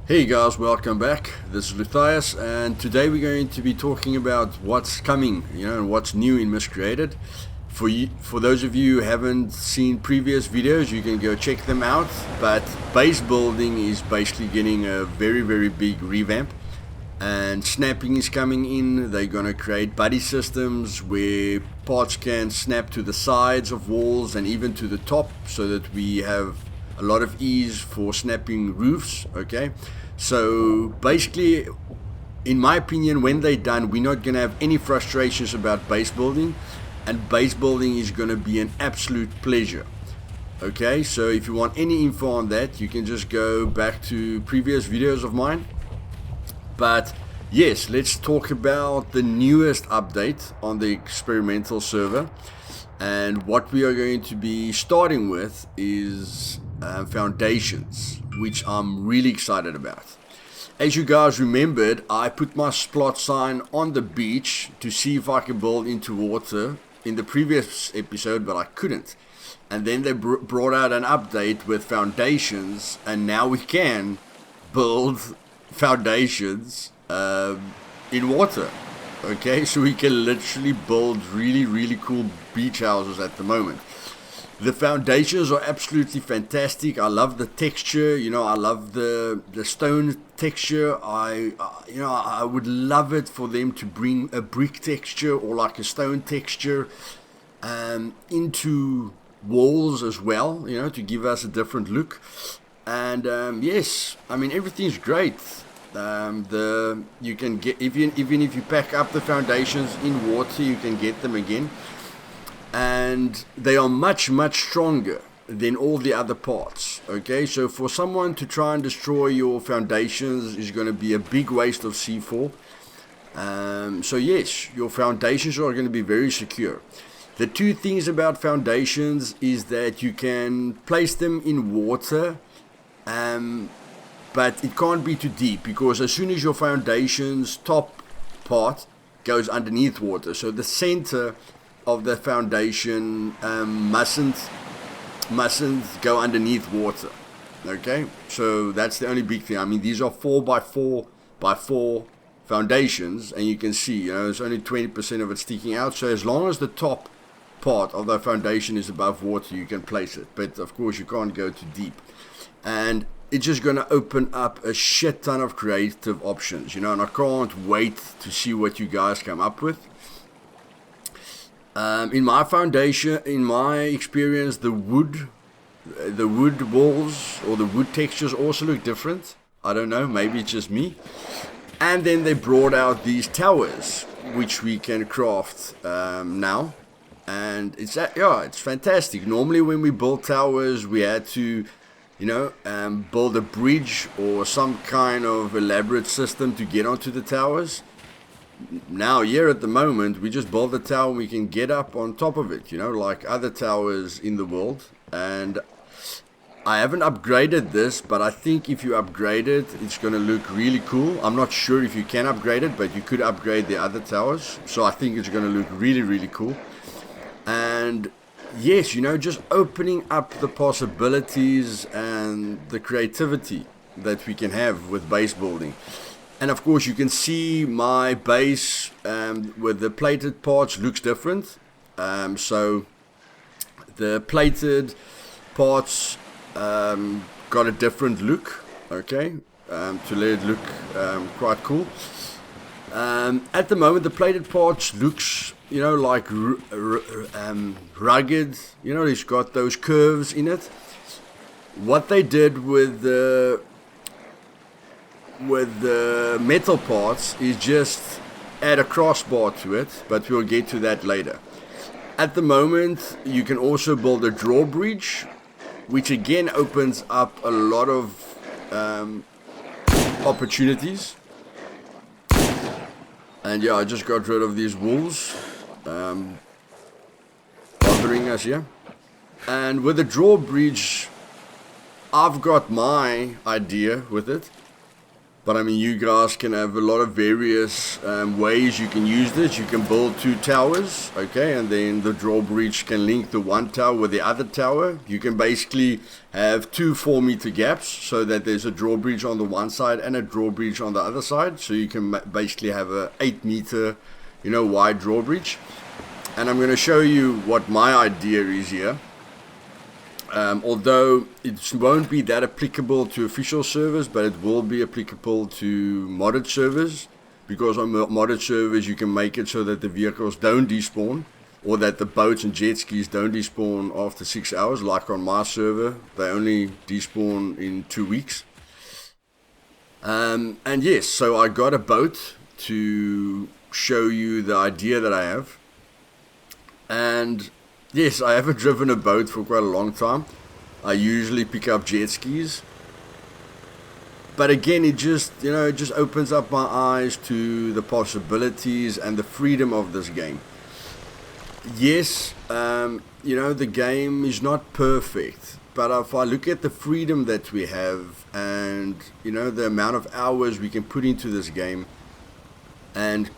Hey guys, welcome back. This is Luthais, and today we're going to be talking about what's coming, and what's new in Miscreated. For those of you who haven't seen previous videos, you can go check them out. But base building is basically getting a very, very big revamp, and snapping is coming in. They're gonna create buddy systems where parts can snap to the sides of walls and even to the top, so that we have a lot of ease for snapping roofs. Okay, so basically, in my opinion, when they're done, we're not going to have any frustrations about base building, and base building is going to be an absolute pleasure. Okay, so if you want any info on that, you can just go back to previous videos of mine. But yes, let's talk about the newest update on the experimental server. And what we are going to be starting with is foundations, which I'm really excited about. As you guys remembered, I put my splot sign on the beach to see if I could build into water in the previous episode, but I couldn't. And then they brought out an update with foundations, and now we can build foundations in water. Okay, so we can literally build really, really cool beach houses at the moment. The foundations are absolutely fantastic. I love the texture. I love the stone texture. I would love it for them to bring a brick texture or like a stone texture into walls as well. To give us a different look. And yes, I mean everything's great. You can get even if you pack up the foundations in water, you can get them again. And they are much, much stronger than all the other parts. Okay, so for someone to try and destroy your foundations is going to be a big waste of C4. So yes, your foundations are going to be very secure. The two things about foundations is that you can place them in water, but it can't be too deep, because as soon as your foundation's top part goes underneath water, so the center of the foundation mustn't go underneath water. Okay, so that's the only big thing. I mean, these are 4x4x4 foundations, and you can see, there's only 20% of it sticking out. So as long as the top part of the foundation is above water, you can place it. But of course, you can't go too deep, and it's just going to open up a shit ton of creative options, and I can't wait to see what you guys come up with. In my foundation, in my experience, the wood walls or the wood textures also look different. I don't know, maybe it's just me. And then they brought out these towers, which we can craft now, and it's fantastic. Normally, when we built towers, we had to, build a bridge or some kind of elaborate system to get onto the towers. Now, here at the moment, we just build a tower and we can get up on top of it, like other towers in the world. And I haven't upgraded this, but I think if you upgrade it, it's going to look really cool. I'm not sure if you can upgrade it, but you could upgrade the other towers. So I think it's going to look really, really cool. And yes, just opening up the possibilities and the creativity that we can have with base building. And of course, you can see my base with the plated parts looks different. So the plated parts got a different look, okay, to let it look quite cool. At the moment, the plated parts looks, like rugged. It's got those curves in it. What they did with the metal parts is just add a crossbar to it, but we'll get to that later. At the moment, you can also build a drawbridge, which again opens up a lot of opportunities. And yeah, I just got rid of these wolves bothering us here. And with the drawbridge, I've got my idea with it. But I mean, you guys can have a lot of various ways you can use this. You can build 2 towers, okay, and then the drawbridge can link the one tower with the other tower. You can basically have 2 4-meter gaps so that there's a drawbridge on the one side and a drawbridge on the other side. So you can basically have a 8-meter, wide drawbridge. And I'm going to show you what my idea is here. Although it won't be that applicable to official servers, but it will be applicable to modded servers, because on modded servers you can make it so that the vehicles don't despawn, or that the boats and jet skis don't despawn after 6 hours. Like on my server, they only despawn in 2 weeks. And yes, so I got a boat to show you the idea that I have. And yes, I haven't driven a boat for quite a long time. I usually pick up jet skis. But again, it just opens up my eyes to the possibilities and the freedom of this game. Yes, the game is not perfect. But if I look at the freedom that we have and, the amount of hours we can put into this game, and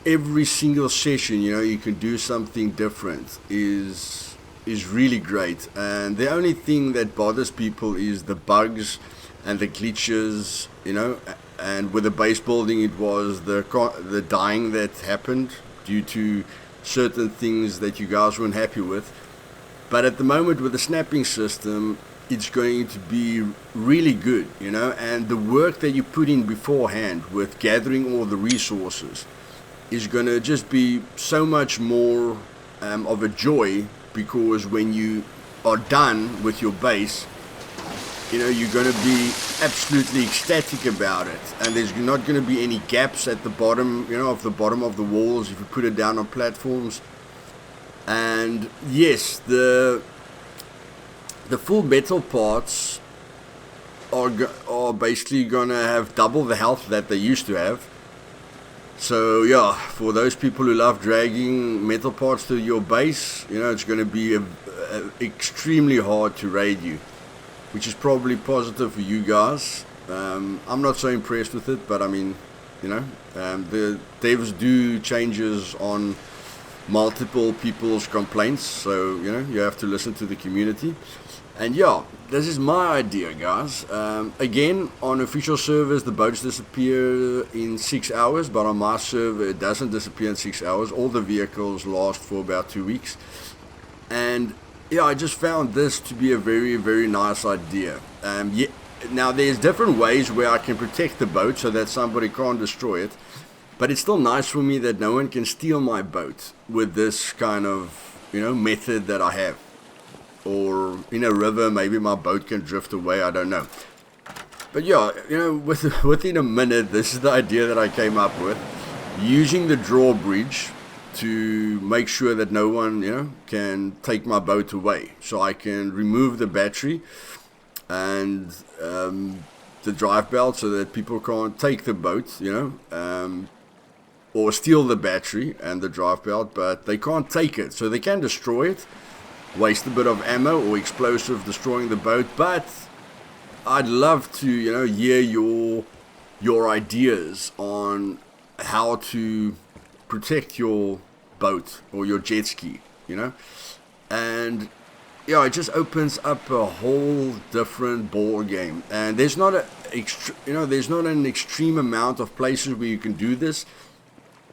every single session, you can do something different, is really great. And the only thing that bothers people is the bugs and the glitches, and with the base building, it was the dying that happened due to certain things that you guys weren't happy with. But at the moment, with the snapping system, it's going to be really good, and the work that you put in beforehand with gathering all the resources is going to just be so much more of a joy, because when you are done with your base, you're going to be absolutely ecstatic about it, and there's not going to be any gaps at the bottom, of the bottom of the walls if you put it down on platforms. And yes, the full metal parts are basically going to have double the health that they used to have. So yeah, for those people who love dragging metal parts to your base, it's going to be extremely hard to raid you, which is probably positive for you guys. I'm not so impressed with it, but I mean, the devs do changes on multiple people's complaints, so you have to listen to the community. And yeah, this is my idea, guys. Again, on official servers, the boats disappear in 6 hours, but on my server, it doesn't disappear in 6 hours. All the vehicles last for about 2 weeks. And yeah, I just found this to be a very, very nice idea. Now, there's different ways where I can protect the boat so that somebody can't destroy it. But it's still nice for me that no one can steal my boat with this kind of, method that I have. Or in a river, maybe my boat can drift away, I don't know. But yeah, within a minute, this is the idea that I came up with. Using the drawbridge to make sure that no one, can take my boat away. So I can remove the battery and the drive belt so that people can't take the boat, or steal the battery and the drive belt, but they can't take it. So they can destroy it, waste a bit of ammo or explosive destroying the boat. But I'd love to, hear your ideas on how to protect your boat or your jet ski, and yeah, it just opens up a whole different ball game. And there's not an extreme amount of places where you can do this.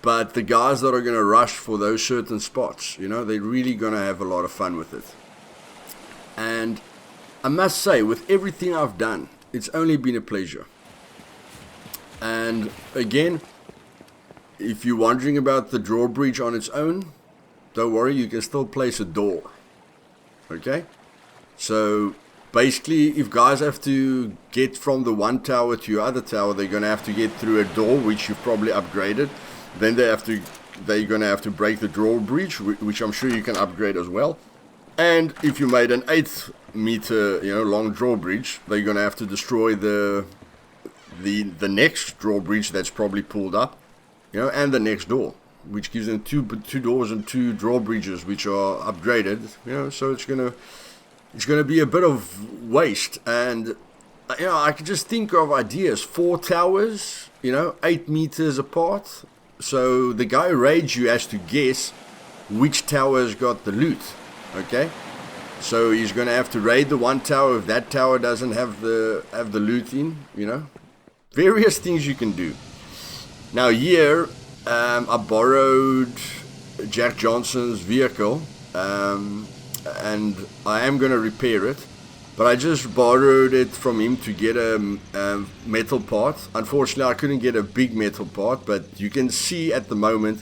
But the guys that are going to rush for those certain spots, they're really going to have a lot of fun with it. And I must say, with everything I've done, it's only been a pleasure. And again, if you're wondering about the drawbridge on its own, don't worry, you can still place a door. Okay? So basically, if guys have to get from the one tower to your other tower, they're going to have to get through a door, which you've probably upgraded. Then they're going to have to break the drawbridge, which I'm sure you can upgrade as well. And if you made an 8-meter, long drawbridge, they're going to have to destroy the next drawbridge that's probably pulled up, and the next door, which gives them two doors and 2 drawbridges, which are upgraded, So it's gonna be a bit of waste. And I could just think of ideas. 4 towers, 8 meters apart. So the guy who raids you has to guess which tower's got the loot. Okay? So he's going to have to raid the one tower if that tower doesn't have the loot in, Various things you can do. Now here, I borrowed Jack Johnson's vehicle, and I am going to repair it. But I just borrowed it from him to get a metal part. Unfortunately, I couldn't get a big metal part, but you can see at the moment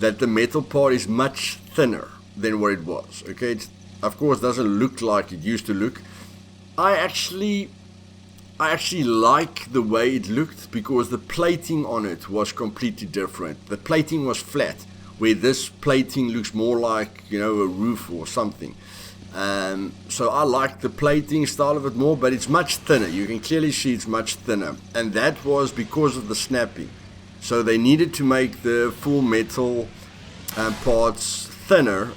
that the metal part is much thinner than what it was. Okay, it of course doesn't look like it used to look. I actually like the way it looked because the plating on it was completely different. The plating was flat, where this plating looks more like, a roof or something. So I like the plating style of it more, but it's much thinner. You can clearly see it's much thinner, and that was because of the snapping. So they needed to make the full metal parts thinner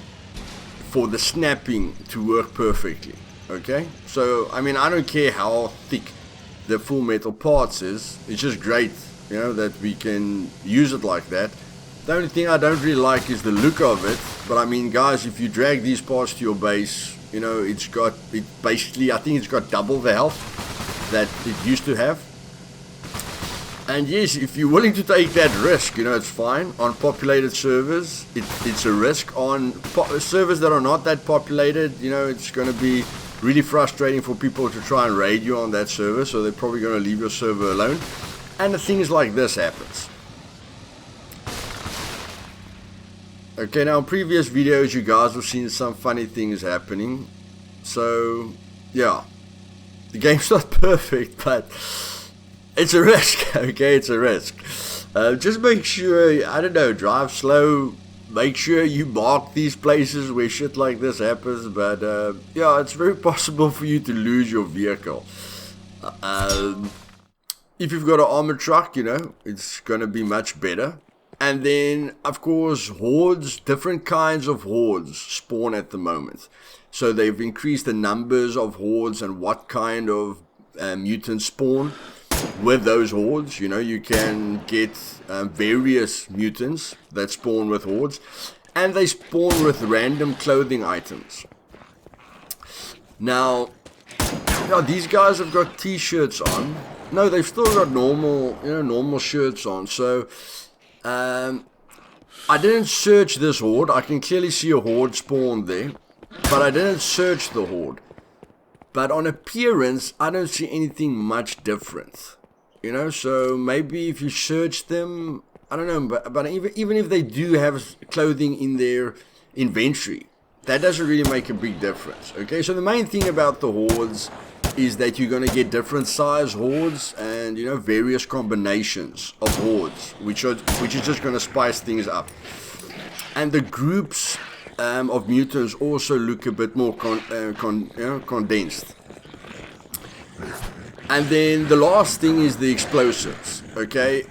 for the snapping to work perfectly. Okay, so I don't care how thick the full metal parts is. It's just great, that we can use it like that. The only thing I don't really like is the look of it. But guys, if you drag these parts to your base, it's got double the health that it used to have. And yes, if you're willing to take that risk, it's fine. On populated servers, it's a risk. On servers that are not that populated, it's going to be really frustrating for people to try and raid you on that server, so they're probably going to leave your server alone. And the things like this happens. Okay, now in previous videos you guys have seen some funny things happening. So, yeah. The game's not perfect, but it's a risk, okay? It's a risk. Just make sure, drive slow. Make sure you mark these places where shit like this happens. But, yeah, it's very possible for you to lose your vehicle. If you've got an armored truck, it's going to be much better. And then, of course, hordes, different kinds of hordes spawn at the moment. So they've increased the numbers of hordes and what kind of mutants spawn with those hordes. You can get various mutants that spawn with hordes. And they spawn with random clothing items. Now, these guys have got t-shirts on. No, they've still got normal shirts on. So I didn't search this horde. I can clearly see a horde spawn there, but I didn't search the horde. But on appearance, I don't see anything much different. So maybe if you search them, I don't know, but even if they do have clothing in their inventory, that doesn't really make a big difference. Okay, so the main thing about the hordes is that you're going to get different size hordes and various combinations of hordes, which is just going to spice things up. And the groups of mutants also look a bit more condensed. And then the last thing is the explosives. Okay,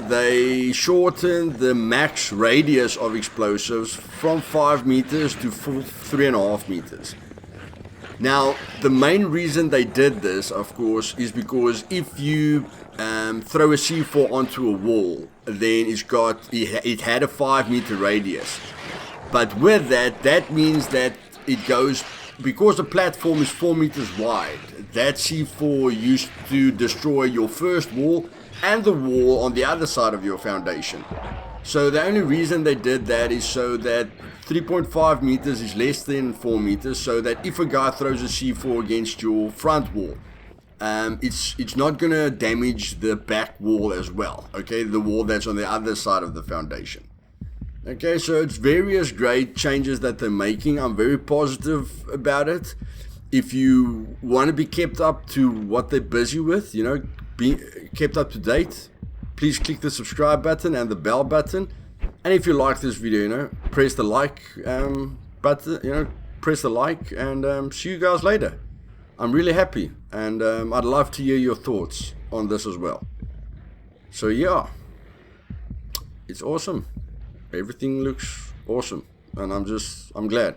they shortened the max radius of explosives from 5 meters to 3.5 meters. Now, the main reason they did this, of course, is because if you throw a C4 onto a wall, then it had a 5-meter radius. But with that means that it goes, because the platform is 4 meters wide, that C4 used to destroy your first wall and the wall on the other side of your foundation. So the only reason they did that is so that 3.5 meters is less than 4 meters, so that if a guy throws a C4 against your front wall, it's not going to damage the back wall as well, okay, the wall that's on the other side of the foundation. Okay, so it's various great changes that they're making. I'm very positive about it. If you want to be kept up to what they're busy with, be kept up to date, please click the subscribe button and the bell button. And if you like this video, press the like button, press the like, and see you guys later. I'm really happy, and I'd love to hear your thoughts on this as well. So yeah, it's awesome. Everything looks awesome, and I'm glad.